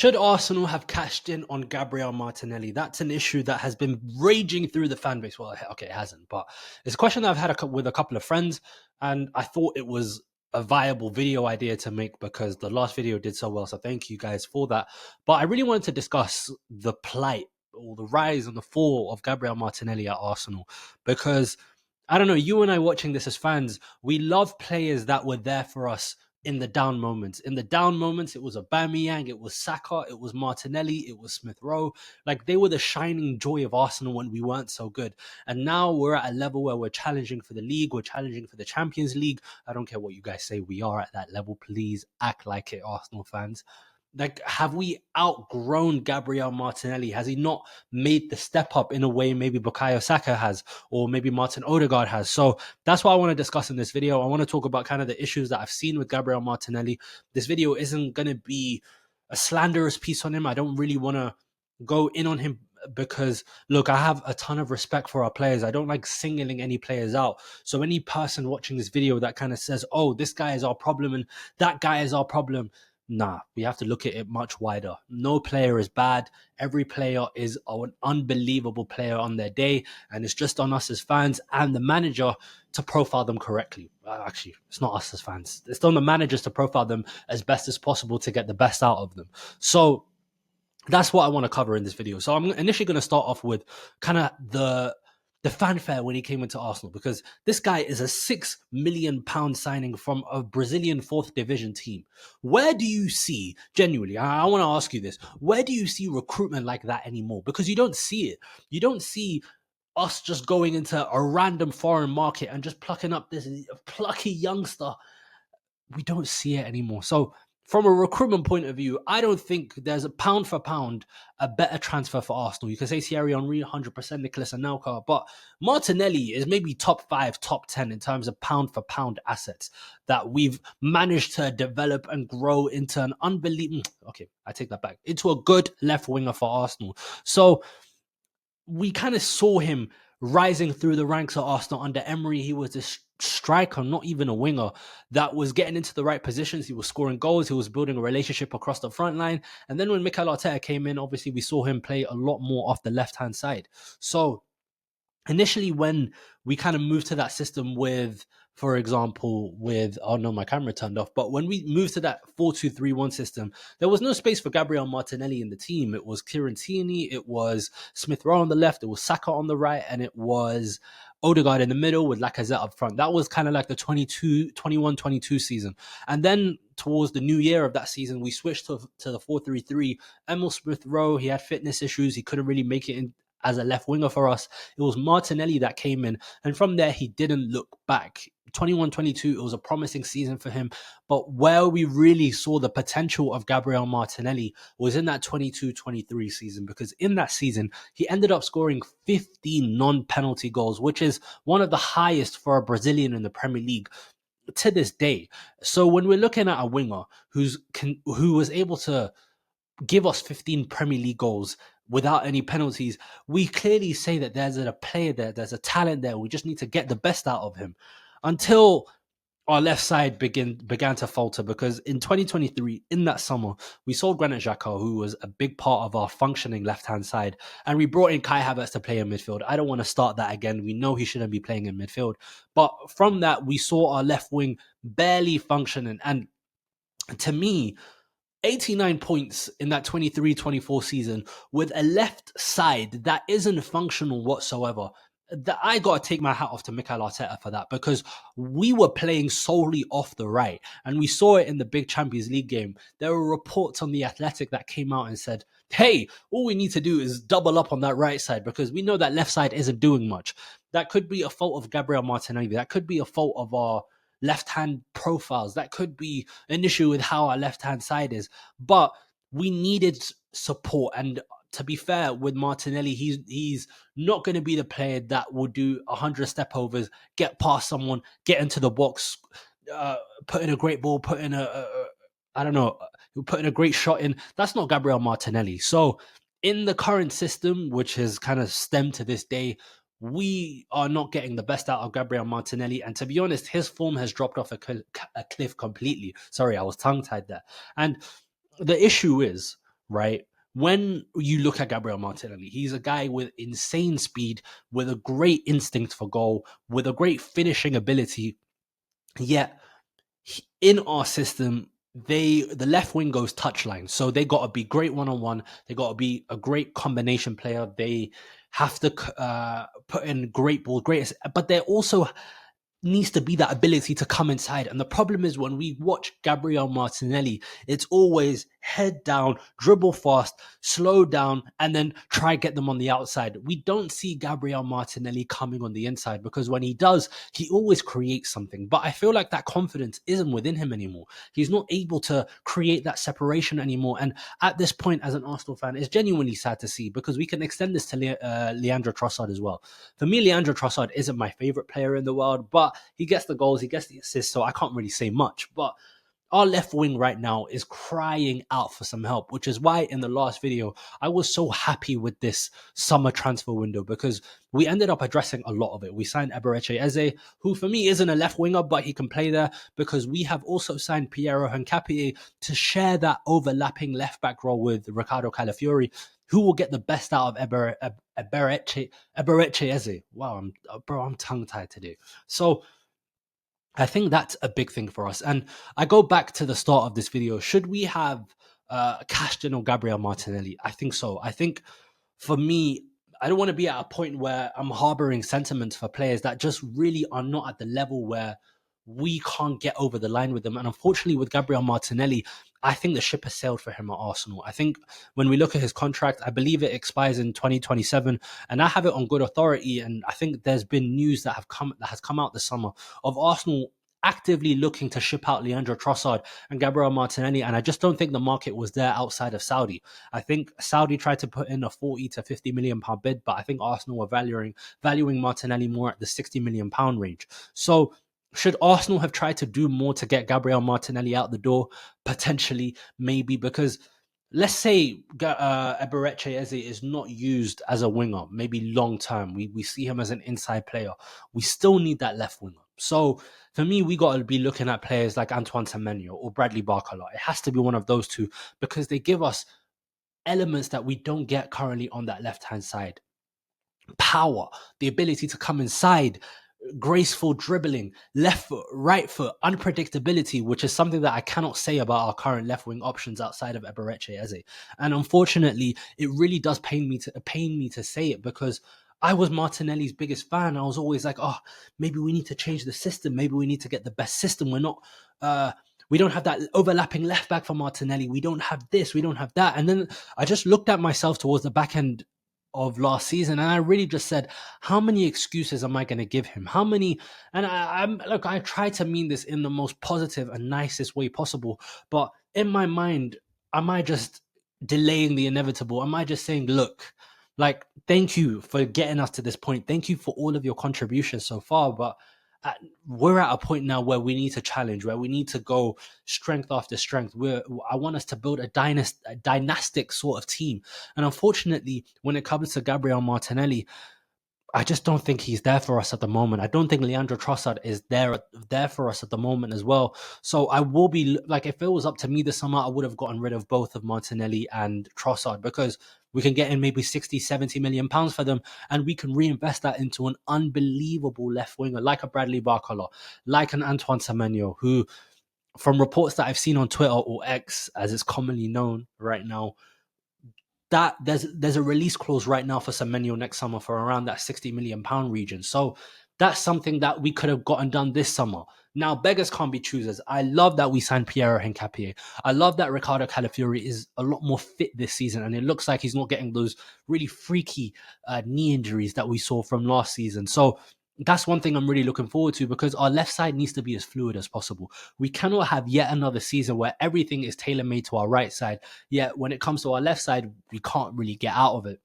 Should Arsenal have cashed in on Gabriel Martinelli? That's an issue that has been raging through the fan base. Well, okay, it hasn't, but it's a question that I've had with a couple of friends, and I thought it was a viable video idea to make because the last video did so well. So thank you guys for that. But I really wanted to discuss the plight or the rise and the fall of Gabriel Martinelli at Arsenal because I don't know, you and I watching this as fans, we love players that were there for us in the down moments. In the down moments, it was Aubameyang, it was Saka, it was Martinelli, it was Smith Rowe. Like they were the shining joy of Arsenal when we weren't so good. And now we're at a level where we're challenging for the league, we're challenging for the Champions League. I don't care what you guys say, we are at that level. Please act like it, Arsenal fans. Like, have we outgrown Gabriel Martinelli? Has he not made the step up in a way maybe Bukayo Saka has, or maybe Martin Odegaard has? So that's what I want to discuss in this video. I want to talk about kind of the issues that I've seen with Gabriel Martinelli. This video isn't going to be a slanderous piece on him. I don't really want to go in on him because, look, I have a ton of respect for our players. I don't like singling any players out. So any person watching this video that kind of says, oh, this guy is our problem and that guy is our problem, nah, we have to look at it much wider. No player is bad. Every player is an unbelievable player on their day. And it's just on us as fans and the manager to profile them correctly. Actually, it's not us as fans. It's on the managers to profile them as best as possible to get the best out of them. So that's what I want to cover in this video. So I'm initially going to start off with kind of the fanfare when he came into Arsenal, because this guy is a £6 million signing from a Brazilian 4th division team. Where do you see, genuinely, I want to ask you this, where do you see recruitment like that anymore? Because you don't see it. You don't see us just going into a random foreign market and just plucking up this plucky youngster. We don't see it anymore. So from a recruitment point of view, I don't think there's a pound for pound a better transfer for Arsenal. You can say Thierry Henry, 100%, Nicolas Anelka, but Martinelli is maybe top 5, top 10 in terms of pound for pound assets that we've managed to develop and grow into an unbelievable, okay, I take that back, into a good left winger for Arsenal. So we kind of saw him rising through the ranks at Arsenal under Emery. He was this striker, not even a winger, that was getting into the right positions. He was scoring goals. He was building a relationship across the front line. And then when Mikel Arteta came in, obviously we saw him play a lot more off the left-hand side. So initially when we kind of moved to that system with, for example, oh no, my camera turned off. But when we moved to that 4-2-3-1 system, there was no space for Gabriel Martinelli in the team. It was Kieran Tierney, it was Smith Rowe on the left, it was Saka on the right, and it was Odegaard in the middle with Lacazette up front. That was kind of like the 21-22 season. And then towards the new year of that season, we switched to the 4-3-3. Emil Smith Rowe, he had fitness issues. He couldn't really make it in as a left winger for us. It was Martinelli that came in, and from there he didn't look back. 21-22, it was a promising season for him, but where we really saw the potential of Gabriel Martinelli was in that 22-23 season, because in that season he ended up scoring 15 non-penalty goals, which is one of the highest for a Brazilian in the Premier League to this day. So when we're looking at a winger who was able to give us 15 Premier League goals without any penalties, we clearly say that there's a player there, there's a talent there. We just need to get the best out of him. Until our left side began to falter, because in 2023, in that summer, we sold Granit Xhaka, who was a big part of our functioning left-hand side, and we brought in Kai Havertz to play in midfield. I don't want to start that again. We know he shouldn't be playing in midfield. But from that, we saw our left wing barely functioning. And to me, 89 points in that 23-24 season with a left side that isn't functional whatsoever. I got to take my hat off to Mikel Arteta for that, because we were playing solely off the right. And we saw it in the big Champions League game. There were reports on The Athletic that came out and said, hey, all we need to do is double up on that right side, because we know that left side isn't doing much. That could be a fault of Gabriel Martinelli. That could be a fault of our left-hand profiles. That could be an issue with how our left-hand side is. But we needed support. And to be fair with Martinelli, he's not going to be the player that will do 100 step overs, get past someone, get into the box, put in a great ball, put in a great shot in. That's not Gabriel Martinelli. So in the current system, which has kind of stemmed to this day, we are not getting the best out of Gabriel Martinelli. And to be honest, his form has dropped off a cliff completely. Sorry, I was tongue-tied there. And the issue is, right? When you look at Gabriel Martinelli, he's a guy with insane speed, with a great instinct for goal, with a great finishing ability. Yet in our system, the left wing goes touchline, so they got to be great one on one. They got to be a great combination player. They have to put in great ball, great, but they're also needs to be that ability to come inside. And the problem is when we watch Gabriel Martinelli, it's always head down, dribble fast, slow down, and then try get them on the outside. We don't see Gabriel Martinelli coming on the inside because when he does, he always creates something. But I feel like that confidence isn't within him anymore. He's not able to create that separation anymore. And at this point, as an Arsenal fan, it's genuinely sad to see because we can extend this to Leandro Trossard as well. For me, Leandro Trossard isn't my favorite player in the world, but he gets the goals, he gets the assists, so I can't really say much. But our left wing right now is crying out for some help, which is why in the last video, I was so happy with this summer transfer window because we ended up addressing a lot of it. We signed Eberechi Eze, who for me isn't a left winger, but he can play there because we have also signed Piero Hincapié to share that overlapping left back role with Ricardo Calafiori, who will get the best out of Eberechi Eze. Wow, I'm tongue tied today. So I think that's a big thing for us. And I go back to the start of this video. Should we have cashed in on Gabriel Martinelli? I think so. I think for me, I don't want to be at a point where I'm harboring sentiments for players that just really are not at the level where we can't get over the line with them. And unfortunately, with Gabriel Martinelli, I think the ship has sailed for him at Arsenal. I think when we look at his contract, I believe it expires in 2027, and I have it on good authority. And I think there's been news that has come out this summer of Arsenal actively looking to ship out Leandro Trossard and Gabriel Martinelli, and I just don't think the market was there outside of Saudi. I think Saudi tried to put in a 40 to 50 million pound bid, but I think Arsenal were valuing Martinelli more at the 60 million pound range. So should Arsenal have tried to do more to get Gabriel Martinelli out the door? Potentially, maybe, because let's say Eberechi Eze is not used as a winger, maybe long term. We see him as an inside player. We still need that left winger. So for me, we got to be looking at players like Antoine Semenyo or Bradley Barcola. It has to be one of those two because they give us elements that we don't get currently on that left-hand side. Power, the ability to come inside, graceful dribbling, left foot, right foot, unpredictability, which is something that I cannot say about our current left wing options outside of Eberechi Eze. And unfortunately, it really does pain me to say it because I was Martinelli's biggest fan. I was always like, oh, maybe we need to change the system. Maybe we need to get the best system. We don't have that overlapping left back for Martinelli. We don't have this. We don't have that. And then I just looked at myself towards the back end of last season, and I really just said, how many excuses am I going to give him? How many? And I try to mean this in the most positive and nicest way possible, but in my mind, am I just delaying the inevitable? Am I just saying, look, like, thank you for getting us to this point. Thank you for all of your contributions so far, but we're at a point now where we need to challenge, where we need to go strength after strength. I want us to build a dynastic sort of team. And unfortunately, when it comes to Gabriel Martinelli, I just don't think he's there for us at the moment. I don't think Leandro Trossard is there for us at the moment as well. So I will be like, if it was up to me this summer, I would have gotten rid of both of Martinelli and Trossard because we can get in maybe 60, 70 million pounds for them, and we can reinvest that into an unbelievable left winger like a Bradley Barcola, like an Antoine Semenyo, who, from reports that I've seen on Twitter, or X as it's commonly known right now, that there's a release clause right now for Semenyo next summer for around that 60 million pound region. So that's something that we could have gotten done this summer. Now, beggars can't be choosers. I love that we signed Piero Hincapié. I love that Ricardo Calafiori is a lot more fit this season, and it looks like he's not getting those really freaky knee injuries that we saw from last season. So that's one thing I'm really looking forward to because our left side needs to be as fluid as possible. We cannot have yet another season where everything is tailor-made to our right side, yet when it comes to our left side, we can't really get out of it.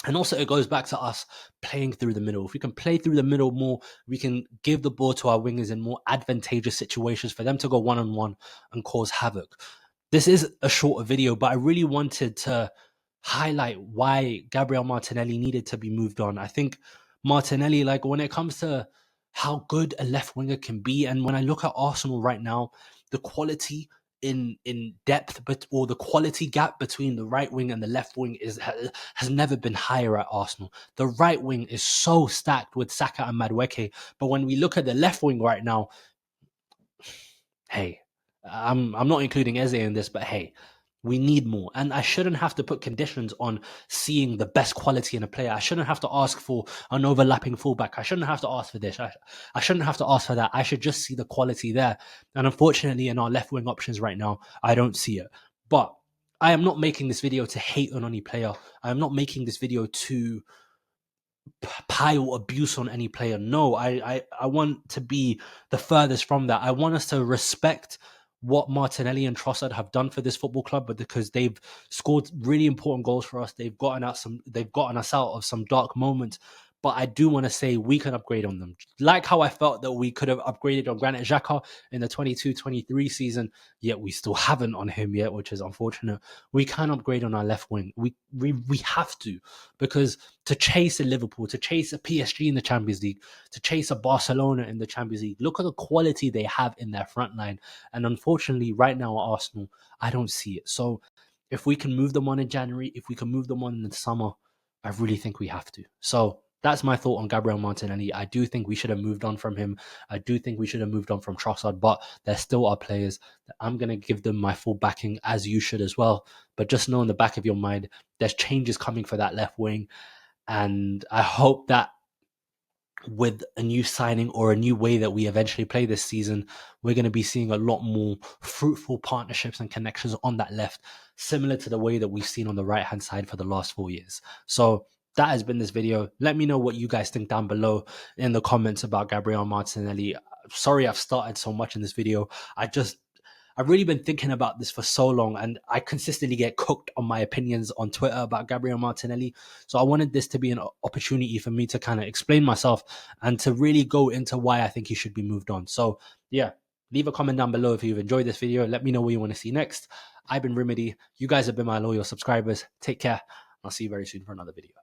And also, it goes back to us playing through the middle. If we can play through the middle more, we can give the ball to our wingers in more advantageous situations for them to go one-on-one and cause havoc. This is a shorter video, but I really wanted to highlight why Gabriel Martinelli needed to be moved on. I think Martinelli, like, when it comes to how good a left winger can be, and when I look at Arsenal right now, the quality in depth, but or the quality gap between the right wing and the left wing has never been higher at Arsenal. The right wing is so stacked with Saka and Madueke, but when we look at the left wing right now, hey, I'm not including Eze in this, but hey, we need more. And I shouldn't have to put conditions on seeing the best quality in a player. I shouldn't have to ask for an overlapping fullback. I shouldn't have to ask for this. I shouldn't have to ask for that. I should just see the quality there. And unfortunately, in our left wing options right now, I don't see it. But I am not making this video to hate on any player. I am not making this video to pile abuse on any player. No, I want to be the furthest from that. I want us to respect what Martinelli and Trossard have done for this football club, but because they've scored really important goals for us, they've gotten us out of some dark moments. But I do want to say we can upgrade on them. Like how I felt that we could have upgraded on Granit Xhaka in the 22-23 season, yet we still haven't on him yet, which is unfortunate. We can upgrade on our left wing. We have to, because to chase a Liverpool, to chase a PSG in the Champions League, to chase a Barcelona in the Champions League, look at the quality they have in their front line. And unfortunately, right now at Arsenal, I don't see it. So if we can move them on in January, if we can move them on in the summer, I really think we have to. So that's my thought on Gabriel Martinelli. I do think we should have moved on from him. I do think we should have moved on from Trossard, but there still are players that I'm going to give them my full backing, as you should as well. But just know in the back of your mind, there's changes coming for that left wing. And I hope that with a new signing or a new way that we eventually play this season, we're going to be seeing a lot more fruitful partnerships and connections on that left, similar to the way that we've seen on the right-hand side for the last 4 years. So that has been this video. Let me know what you guys think down below in the comments about Gabriel Martinelli. Sorry I've started so much in this video. I've really been thinking about this for so long, and I consistently get cooked on my opinions on Twitter about Gabriel Martinelli. So I wanted this to be an opportunity for me to kind of explain myself and to really go into why I think he should be moved on. So yeah, leave a comment down below if you've enjoyed this video. Let me know what you want to see next. I've been Remedy. You guys have been my loyal subscribers. Take care. I'll see you very soon for another video.